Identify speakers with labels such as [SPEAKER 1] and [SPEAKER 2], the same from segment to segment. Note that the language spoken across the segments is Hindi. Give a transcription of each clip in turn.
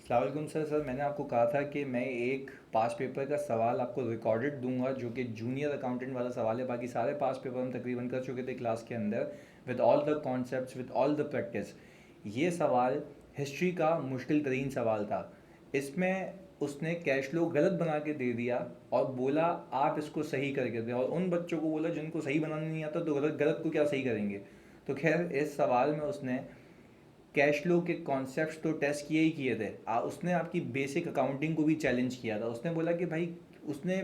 [SPEAKER 1] अस्सलाम वालेकुम सर। मैंने आपको कहा था कि मैं एक पास पेपर का सवाल आपको रिकॉर्डेड दूंगा जो कि जूनियर अकाउंटेंट वाला सवाल है। बाकी सारे पास पेपर हम तकरीबन कर चुके थे क्लास के अंदर, with all the concepts, with all the practice. ये सवाल हिस्ट्री का मुश्किल तरीन सवाल था। इसमें उसने कैश फ्लो गलत बना के दे दिया और बोला आप इसको सही करके दें, और उन बच्चों को बोला जिनको सही बनाना नहीं आता तो गलत गलत को क्या सही करेंगे। तो खैर इस सवाल में उसने कैश फ्लो के कॉन्सेप्ट्स तो टेस्ट किए ही किए थे, उसने आपकी बेसिक अकाउंटिंग को भी चैलेंज किया था। उसने बोला कि भाई उसने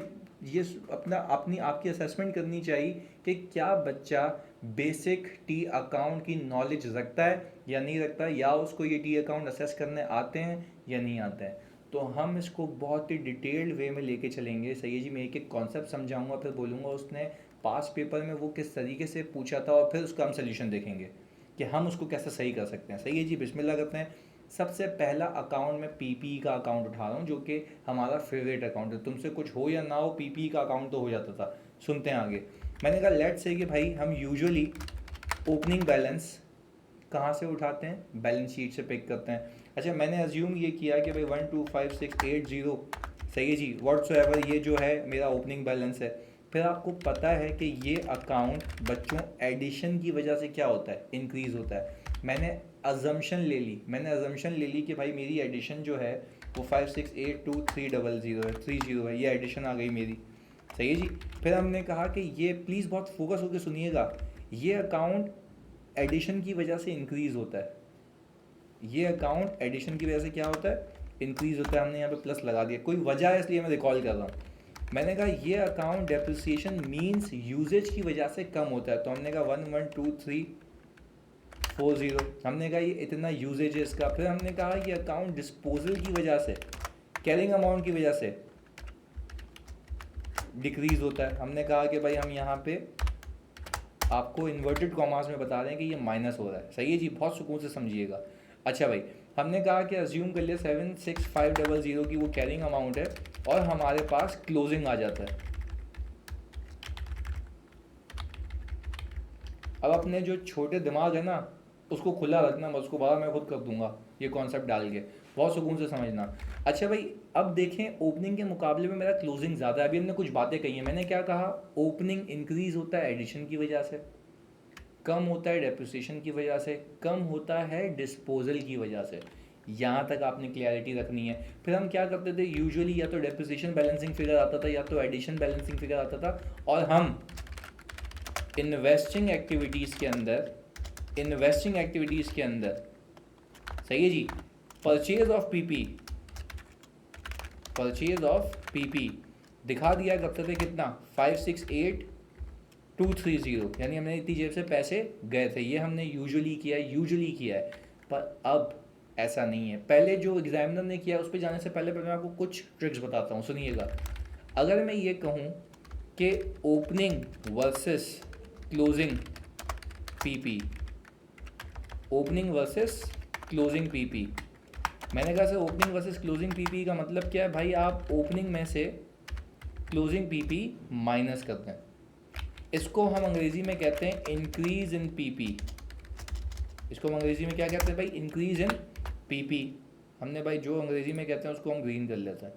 [SPEAKER 1] ये अपना अपनी आपकी असेसमेंट करनी चाहिए कि क्या बच्चा बेसिक टी अकाउंट की नॉलेज रखता है या नहीं रखता, या उसको ये टी अकाउंट असेस करने आते हैं या नहीं आते हैं। तो हम इसको बहुत ही डिटेल्ड वे में लेके चलेंगे। सही है जी, मैं एक एक कॉन्सेप्ट समझाऊंगा, फिर बोलूँगा उसने पास पेपर में वो किस तरीके से पूछा था, और फिर उसका हम सोल्यूशन देखेंगे कि हम उसको कैसे सही कर सकते हैं। सही है जी, बिस्मिल्लाह करते हैं। सबसे पहला अकाउंट मैं पीपी का अकाउंट उठा रहा हूँ जो कि हमारा फेवरेट अकाउंट है। तुमसे कुछ हो या ना हो, पीपी का अकाउंट तो हो जाता था। सुनते हैं आगे। मैंने कहा लेट से कि भाई हम यूजुअली ओपनिंग बैलेंस कहाँ से उठाते हैं, बैलेंस शीट से पिक करते हैं। अच्छा, मैंने अज्यूम ये किया कि भाई 125680, सही है जी, व्हाट्स एवर ये जो है मेरा ओपनिंग बैलेंस है। फिर आपको पता है कि ये अकाउंट बच्चों एडिशन की वजह से क्या होता है, इंक्रीज़ होता है। मैंने अजम्पशन ले ली कि भाई मेरी एडिशन जो है वो 5682 300 है, 30 है, ये एडिशन आ गई मेरी। सही है जी। फिर हमने कहा कि ये प्लीज़ बहुत फोकस होकर सुनिएगा, ये अकाउंट एडिशन की वजह से इंक्रीज़ होता है। ये अकाउंट एडिशन की वजह से क्या होता है, इंक्रीज़ होता है। हमने यहाँ पे प्लस लगा दिया, कोई वजह है इसलिए मैं रिकॉल कर रहा हूँ। मैंने कहा ये अकाउंट डेप्रिसिएशन मींस यूजेज की वजह से कम होता है, तो हमने कहा 112340, हमने कहा ये इतना यूजेज है इसका। फिर हमने कहा ये अकाउंट डिस्पोजल की वजह से, कैरिंग अमाउंट की वजह से डिक्रीज़ होता है। हमने कहा कि भाई हम यहाँ पे आपको इन्वर्टेड कॉमर्स में बता रहे हैं कि ये माइनस हो रहा है। सही है जी, बहुत सुकून से समझिएगा। अच्छा भाई, हमने कहा कि अज्यूम कर लिया 76500 की वो कैरिंग अमाउंट है, और हमारे पास क्लोजिंग आ जाता है। अब अपने जो छोटे दिमाग है ना, उसको खुला रखना, मैं उसको बाहर मैं खुद कर दूंगा ये कॉन्सेप्ट डाल के, बहुत सुकून से समझना। अच्छा भाई, अब देखें ओपनिंग के मुकाबले में मेरा क्लोजिंग ज़्यादा है। अभी हमने कुछ बातें कही हैं। मैंने क्या कहा, ओपनिंग इंक्रीज होता है एडिशन की वजह से, कम होता है डेप्रिसिएशन की वजह से, कम होता है डिस्पोजल की वजह से। यहाँ तक आपने क्लियरिटी रखनी है। फिर हम क्या करते थे, यूजुअली या तो डेप्रिसिएशन बैलेंसिंग फिगर आता था या तो एडिशन बैलेंसिंग फिगर आता था, और हम इन्वेस्टिंग एक्टिविटीज़ के अंदर सही है जी, purchase of PP, purchase of PP दिखा दिया करते थे कितना, 568230, यानी हमने इतनी जेब से पैसे गए थे। ये हमने यूजुअली किया है। पर अब ऐसा नहीं है। पहले जो एग्जामिनर ने किया उस पर जाने से पहले मैं आपको कुछ ट्रिक्स बताता हूँ, सुनिएगा। अगर मैं ये कहूँ कि opening versus closing PP, opening versus closing PP, मैंने कहा sir opening versus closing PP का मतलब क्या है भाई, आप ओपनिंग में से क्लोजिंग पीपी माइनस करते हैं। इसको हम अंग्रेजी में कहते हैं इंक्रीज इन पीपी। इसको हम अंग्रेजी में क्या कहते हैं भाई, इंक्रीज इन पीपी। हमने भाई जो अंग्रेजी में कहते हैं उसको हम ग्रीन कर लेते हैं।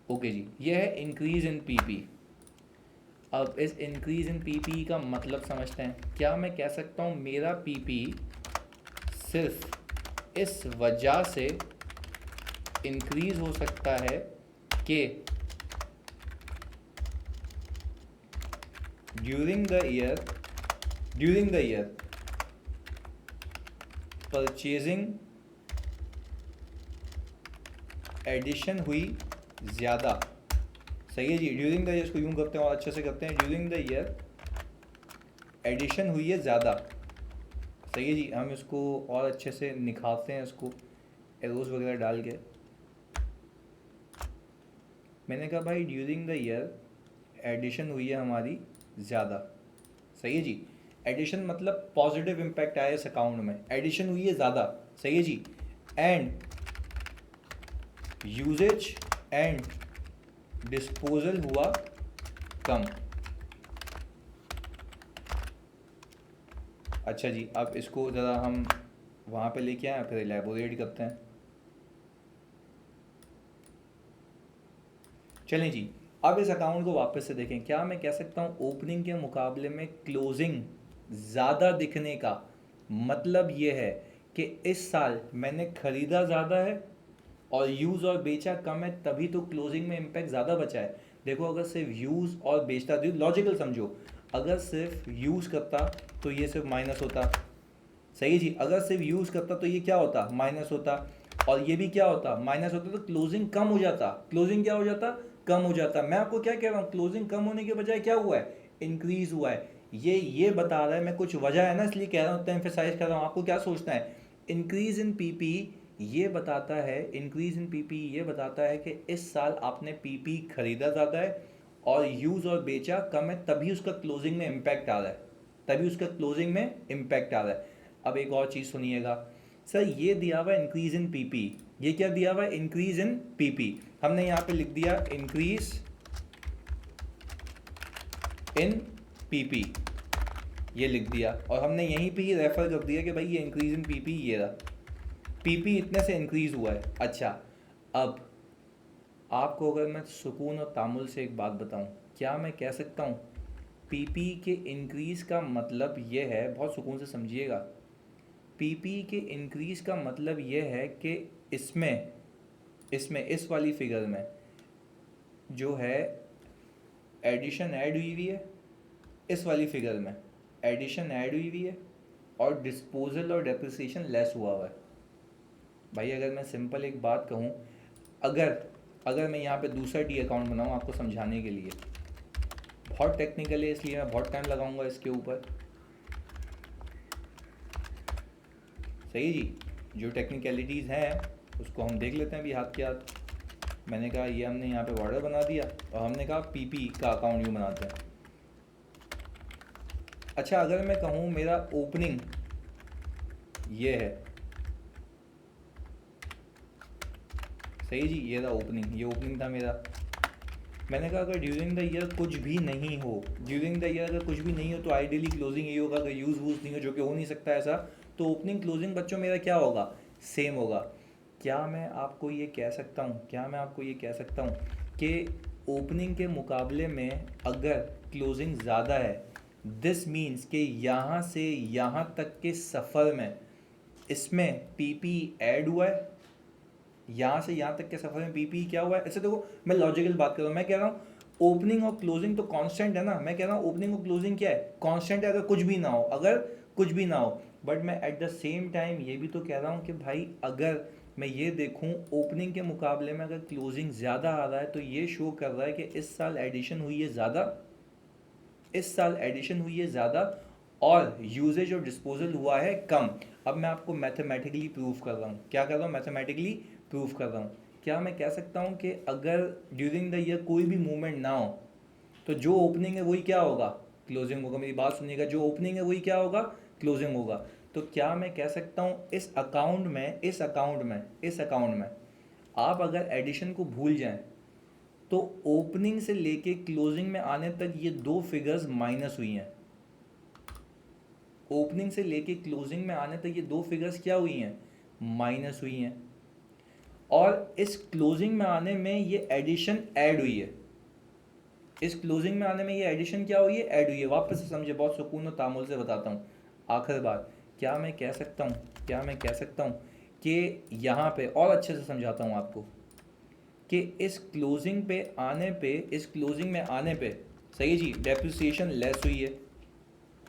[SPEAKER 1] ओके जी, ये है इंक्रीज इन पीपी। अब इस इंक्रीज इन पीपी का मतलब समझते हैं। क्या मैं कह सकता हूँ मेरा पीपी सिर्फ इस वजह से इंक्रीज हो सकता है कि during the year purchasing addition हुई ज़्यादा। सही है जी, ड्यूरिंग द ईयर, इसको यूँ करते हैं और अच्छे से करते हैं, ड्यूरिंग द ईयर एडिशन हुई है ज़्यादा। सही है जी, हम इसको और अच्छे से निखारते हैं, इसको एरोज वगैरह डाल के। मैंने कहा भाई ड्यूरिंग द ईयर एडिशन हुई है हमारी ज़्यादा। सही है जी, एडिशन मतलब पॉजिटिव इम्पैक्ट आया इस अकाउंट में, एडिशन हुई है ज़्यादा। सही है जी, एंड यूजेज एंड डिस्पोजल हुआ कम। अच्छा जी, अब इसको ज़रा हम वहाँ पे लेके आए, फिर एलेबोरेट करते हैं। चलें जी, अब इस अकाउंट को वापस से देखें। क्या मैं कह सकता हूँ ओपनिंग के मुकाबले में क्लोजिंग ज़्यादा दिखने का मतलब ये है कि इस साल मैंने ख़रीदा ज़्यादा है और यूज़ और बेचा कम है, तभी तो क्लोजिंग में इम्पैक्ट ज़्यादा बचा है। देखो अगर सिर्फ यूज़ और बेचता, तो लॉजिकल समझो, अगर सिर्फ यूज़ करता तो ये सिर्फ माइनस होता। सही जी, अगर सिर्फ यूज़ करता तो ये क्या होता, माइनस होता, और ये भी क्या होता, माइनस होता, तो क्लोजिंग कम हो जाता। क्लोजिंग क्या हो जाता, कम हो जाता। मैं आपको क्या कह रहा हूँ, क्लोजिंग कम होने के बजाय क्या हुआ है, इंक्रीज हुआ है। ये बता रहा है, मैं कुछ वजह है ना इसलिए कह रहा हूँ, इतना एम्फेसाइज कर रहा हूँ। आपको क्या सोचना है, इंक्रीज इन पीपी ये बताता है, इंक्रीज इन पीपी ये बताता है कि इस साल आपने पीपी खरीदा ज़्यादा है और यूज़ और बेचा कम है, तभी उसका क्लोजिंग में इम्पैक्ट आ रहा है, तभी उसका क्लोजिंग में इम्पैक्ट आ रहा है। अब एक और चीज़ सुनिएगा, सर ये दिया हुआ है इंक्रीज इन पीपी, ये क्या दिया हुआ है, इंक्रीज इन पीपी। हमने यहाँ पे लिख दिया इंक्रीज इन पीपी, ये लिख दिया, और हमने यहीं पे ही रेफर कर दिया कि भाई ये इंक्रीज इन पीपी ये रहा, पीपी इतने से इंक्रीज हुआ है। अच्छा, अब आपको अगर मैं सुकून और तामुल से एक बात बताऊं, क्या मैं कह सकता हूं पीपी के इंक्रीज का मतलब ये है, बहुत सुकून से समझिएगा, पीपी के इंक्रीज का मतलब ये है कि इसमें इसमें इस वाली फिगर में जो है एडिशन ऐड हुई हुई है, इस वाली फिगर में एडिशन ऐड हुई हुई है और डिस्पोजल और डेप्रिसिएशन लेस हुआ हुआ है। भाई अगर मैं सिंपल एक बात कहूँ, अगर अगर मैं यहाँ पे दूसरा डी अकाउंट बनाऊँ आपको समझाने के लिए, बहुत टेक्निकल है इसलिए मैं बहुत टाइम लगाऊंगा इसके ऊपर। सही जी, जो टेक्निकलिटीज़ हैं उसको हम देख लेते हैं अभी हाथ के हाथ। मैंने कहा ये हमने यहाँ पे बॉर्डर बना दिया और हमने कहा पीपी का अकाउंट यूँ बनाते हैं। अच्छा, अगर मैं कहूँ मेरा ओपनिंग ये है, सही जी, ये था ओपनिंग, ये ओपनिंग था मेरा। मैंने कहा अगर ड्यूरिंग द ईयर कुछ भी नहीं हो, ड्यूरिंग द ईयर अगर कुछ भी नहीं हो तो आइडियली क्लोजिंग ये होगा, अगर यूज़ वूज़ नहीं हो, जो कि हो नहीं सकता ऐसा, तो ओपनिंग क्लोजिंग बच्चों मेरा क्या होगा, सेम होगा। क्या मैं आपको ये कह सकता हूँ, क्या मैं आपको ये कह सकता हूँ कि ओपनिंग के मुकाबले में अगर क्लोजिंग ज़्यादा है, दिस मीन्स कि यहाँ से यहाँ तक के सफ़र में इसमें पीपी ऐड हुआ है, यहाँ से यहाँ तक के सफ़र में पीपी क्या हुआ है। ऐसे देखो, मैं लॉजिकल बात कर रहा हूँ, मैं कह रहा हूँ ओपनिंग और क्लोजिंग तो कांस्टेंट है ना, मैं कह रहा हूँ ओपनिंग और क्लोजिंग क्या है, कांस्टेंट है, अगर कुछ भी ना हो, अगर कुछ भी ना हो। बट मैं एट द सेम टाइम ये भी तो कह रहा हूँ कि भाई अगर मैं ये देखूँ ओपनिंग के मुकाबले में अगर क्लोजिंग ज़्यादा आ रहा है, तो ये शो कर रहा है कि इस साल एडिशन हुई है ज़्यादा, इस साल एडिशन हुई है ज़्यादा और यूजेज और डिस्पोजल हुआ है कम। अब मैं आपको मैथमेटिकली प्रूफ कर रहा हूँ, क्या कर रहा हूँ, मैथमेटिकली प्रूफ कर रहा हूँ। क्या मैं कह सकता हूँ कि अगर ड्यूरिंग द ईयर कोई भी मूवमेंट ना हो तो जो ओपनिंग है वही क्या होगा, क्लोजिंग होगा। मेरी बात सुनिएगा, जो ओपनिंग है वही क्या होगा, क्लोजिंग होगा। तो क्या मैं कह सकता हूँ इस अकाउंट में, इस अकाउंट में आप अगर एडिशन को भूल जाएं तो ओपनिंग से लेके क्लोजिंग में आने तक ये दो फिगर्स माइनस हुई हैं, ओपनिंग से लेके क्लोजिंग में आने तक ये दो फिगर्स क्या हुई हैं, माइनस हुई हैं। और इस क्लोजिंग में आने में ये एडिशन ऐड हुई है, इस क्लोजिंग में आने में ये एडिशन क्या हुई है, ऐड हुई है। वापस से समझे, बहुत सुकून और तामुल से बताता हूँ। आखिर बात, क्या मैं कह सकता हूँ, क्या मैं कह सकता हूँ कि यहाँ पे और अच्छे से समझाता हूँ आपको कि इस क्लोजिंग पे आने पे, इस क्लोजिंग में आने पे, सही जी, डेप्रिसिएशन लेस हुई है।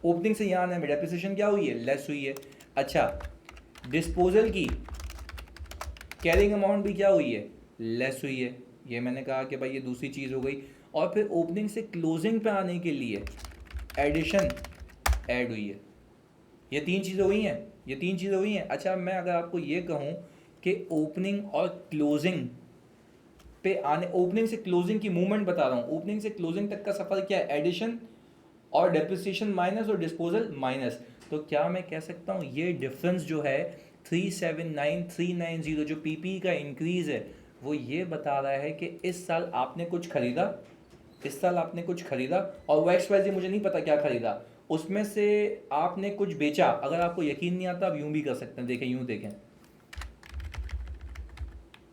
[SPEAKER 1] ओपनिंग से यहाँ आने में डेप्रिसिएशन क्या हुई है, लेस हुई है। अच्छा, डिस्पोजल की कैरिंग अमाउंट भी क्या हुई है, लेस हुई है। ये मैंने कहा कि भाई ये दूसरी चीज़ हो गई। और फिर ओपनिंग से क्लोजिंग पे आने के लिए एडिशन ऐड हुई है। ये तीन चीज़ें हुई हैं, ये तीन चीज़ें हुई हैं। अच्छा, मैं अगर आपको ये कहूँ कि ओपनिंग और क्लोजिंग पे आने, ओपनिंग से क्लोजिंग की मूवमेंट बता रहा हूँ, ओपनिंग से क्लोजिंग तक का सफ़र क्या है, एडिशन और डेप्रिसिएशन माइनस और डिस्पोजल माइनस। तो क्या मैं कह सकता हूँ ये डिफरेंस जो है 379390 जो पीपी का इंक्रीज है, वो ये बता रहा है कि इस साल आपने कुछ खरीदा, इस साल आपने कुछ खरीदा, और वो एक्स वाई जी मुझे नहीं पता क्या खरीदा, उसमें से आपने कुछ बेचा। अगर आपको यकीन नहीं आता आप यूं भी कर सकते हैं, देखें, यूं देखें,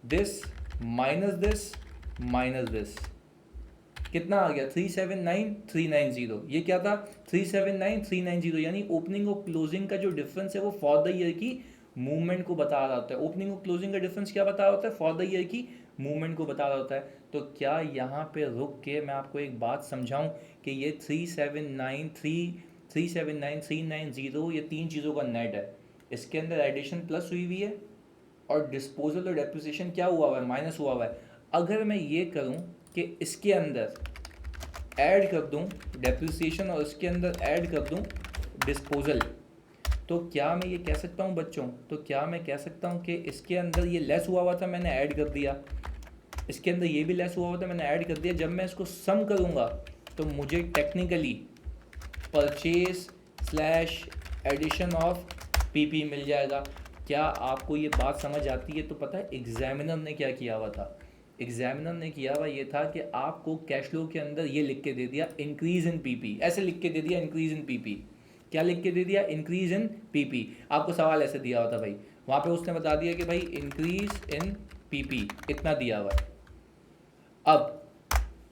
[SPEAKER 1] this minus this minus this, कितना आ गया 379390। ये क्या था 379390, यानी ओपनिंग और क्लोजिंग का जो डिफरेंस है वो फॉर द ईयर की मूवमेंट को बता रहा होता है। ओपनिंग और क्लोजिंग का डिफरेंस क्या बता रहा होता है, फॉर द ईयर की मूवमेंट को बता रहा होता है। तो क्या यहाँ पे रुक के मैं आपको एक बात समझाऊं कि ये 379390 ये तीन चीज़ों का नेट है। इसके अंदर एडिशन प्लस हुई हुई है और डिस्पोजल और डेप्रिसिएशन क्या हुआ हुआ है, माइनस हुआ हुआ है। अगर मैं ये करूं कि इसके अंदर ऐड कर दूं डेप्रिसिएशन और इसके अंदर ऐड कर दूं डिस्पोजल, तो क्या मैं ये कह सकता हूँ बच्चों, तो क्या मैं कह सकता हूँ कि इसके अंदर ये लेस हुआ हुआ था मैंने ऐड कर दिया, इसके अंदर ये भी लेस हुआ हुआ था मैंने ऐड कर दिया, जब मैं इसको सम करूँगा तो मुझे technically purchase slash addition of PP मिल जाएगा। क्या आपको ये बात समझ आती है? तो पता है एग्जामिनर ने क्या किया हुआ था, एग्जामिनर ने किया हुआ ये था कि आपको कैश फ्लो के अंदर ये लिख के दे दिया इंक्रीज इन पीपी, ऐसे लिख के दे दिया इंक्रीज इन पीपी। क्या लिख के दे दिया, इंक्रीज इन पीपी। आपको सवाल ऐसे दिया हुआ था भाई, वहाँ पे उसने बता दिया कि भाई इंक्रीज इन पीपी इतना दिया हुआ है। अब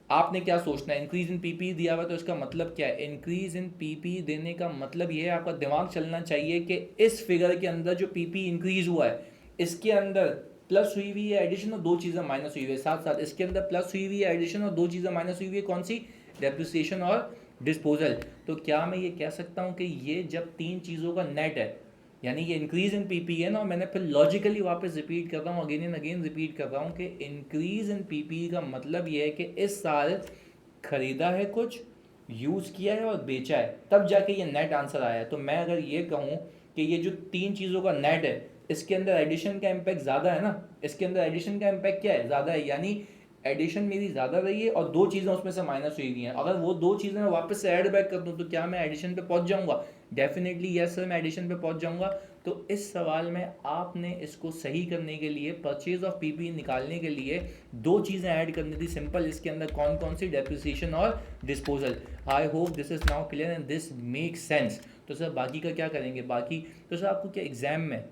[SPEAKER 1] आपने क्या सोचना है, इंक्रीज इन पीपी दिया हुआ तो इसका मतलब क्या है, इंक्रीज इन पीपी देने का मतलब ये है, आपका दिमाग चलना चाहिए कि इस फिगर के अंदर जो पीपी इंक्रीज हुआ है इसके अंदर प्लस हुई हुई है एडिशन और दो चीज़ें माइनस हुई हुई है, साथ साथ इसके अंदर प्लस हुई हुई है एडिशन और दो चीज़ें माइनस हुई हुई है, कौन सी, डेप्रिसिएशन और डिस्पोजल। तो क्या मैं ये कह सकता हूँ कि ये जब तीन चीज़ों का नेट है, यानी ये इंक्रीज इन पीपी है ना, मैंने फिर लॉजिकली वापस रिपीट कर रहा हूँ, अगेन एंड अगेन रिपीट कर रहा हूँ कि इंक्रीज इन पीपी का मतलब ये है कि इस साल खरीदा है कुछ, यूज़ किया है और बेचा है, तब जाके ये नेट आंसर आया है। तो मैं अगर ये कहूँ कि ये जो तीन चीज़ों का नेट है इसके अंदर एडिशन का इम्पैक्ट ज़्यादा है ना, इसके अंदर एडिशन का इम्पैक्ट क्या है, ज़्यादा है, यानी एडिशन मेरी ज़्यादा रही है और दो चीज़ें उसमें से माइनस हुई हुई हैं। अगर वो दो चीज़ें मैं वापस से ऐड बैक कर दूँ तो क्या मैं एडिशन पे पहुँच जाऊँगा, डेफिनेटली यस सर मैं एडिशन पे पहुँच जाऊँगा। तो इस सवाल में आपने इसको सही करने के लिए, परचेज ऑफ पीपी निकालने के लिए दो चीज़ें ऐड करनी थी सिंपल, इसके अंदर कौन कौन सी, डेप्रिसिएशन और disposal. I hope this is now clear and this make sense. तो सर बाकी का क्या करेंगे, बाकी तो सर आपको क्या एग्जाम में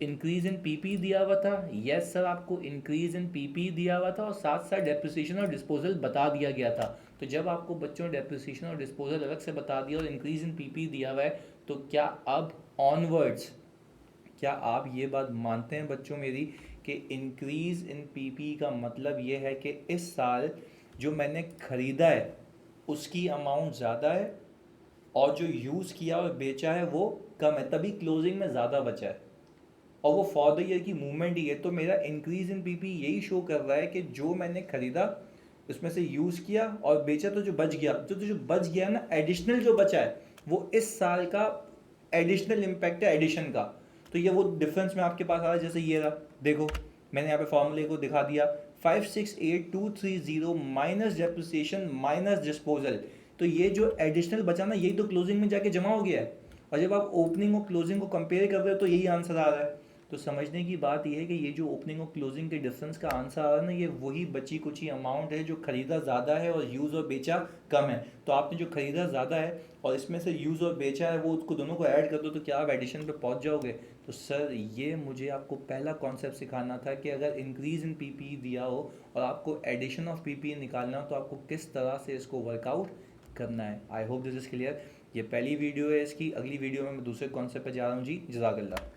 [SPEAKER 1] इंक्रीज इन पीपी दिया हुआ था, यस सर आपको इंक्रीज इन पीपी दिया हुआ था और साथ साथ डेप्रिसिएशन और डिस्पोजल बता दिया गया था। तो जब आपको बच्चों ने डेप्रिसिएशन और डिस्पोजल अलग से बता दिया और इंक्रीज इन पीपी दिया हुआ है, तो क्या अब ऑनवर्ड्स, क्या आप ये बात मानते हैं बच्चों मेरी कि इंक्रीज इन पीपी का मतलब ये है कि इस साल जो मैंने खरीदा है उसकी अमाउंट ज़्यादा है और जो यूज़ किया और बेचा है वो कम है, तभी क्लोजिंग में ज़्यादा बचा है और वो फॉर द ईयर की मूवमेंट ही है। तो मेरा इंक्रीज इन पीपी यही शो कर रहा है कि जो मैंने खरीदा उसमें से यूज़ किया और बेचा तो जो बच गया, तो जो बच गया ना, एडिशनल जो बचा है वो इस साल का एडिशनल इम्पैक्ट है एडिशन का। तो ये वो डिफरेंस में आपके पास आ रहा है, जैसे ये रहा, देखो मैंने यहाँ पे फॉर्मूले को दिखा दिया, 568230 माइनस डेप्रिसिएशन माइनस डिस्पोजल। तो ये जो एडिशनल बचा ना यही तो क्लोजिंग में जाके जमा हो गया है, और जब आप ओपनिंग और क्लोजिंग को कंपेयर कर रहे हो तो यही आंसर आ रहा है। तो समझने की बात यह है कि ये जो ओपनिंग और क्लोजिंग के डिफरेंस का आंसर आ रहा है ना, ये वही बची कुची अमाउंट है जो खरीदा ज़्यादा है और यूज़ और बेचा कम है। तो आपने जो खरीदा ज़्यादा है और इसमें से यूज़ और बेचा है वो उसको दोनों को ऐड कर दो तो क्या आप एडिशन पे पहुंच जाओगे। तो सर ये मुझे आपको पहला कॉन्सेप्ट सिखाना था कि अगर इंक्रीज इन पीपी दिया हो और आपको एडिशन ऑफ पीपी निकालना हो तो आपको किस तरह से इसको वर्कआउट करना है। I hope this is clear. ये पहली वीडियो है इसकी, अगली वीडियो में मैं दूसरे कॉन्सेप्ट पे जा रहा हूँ जी। जज़ाकल्लाह।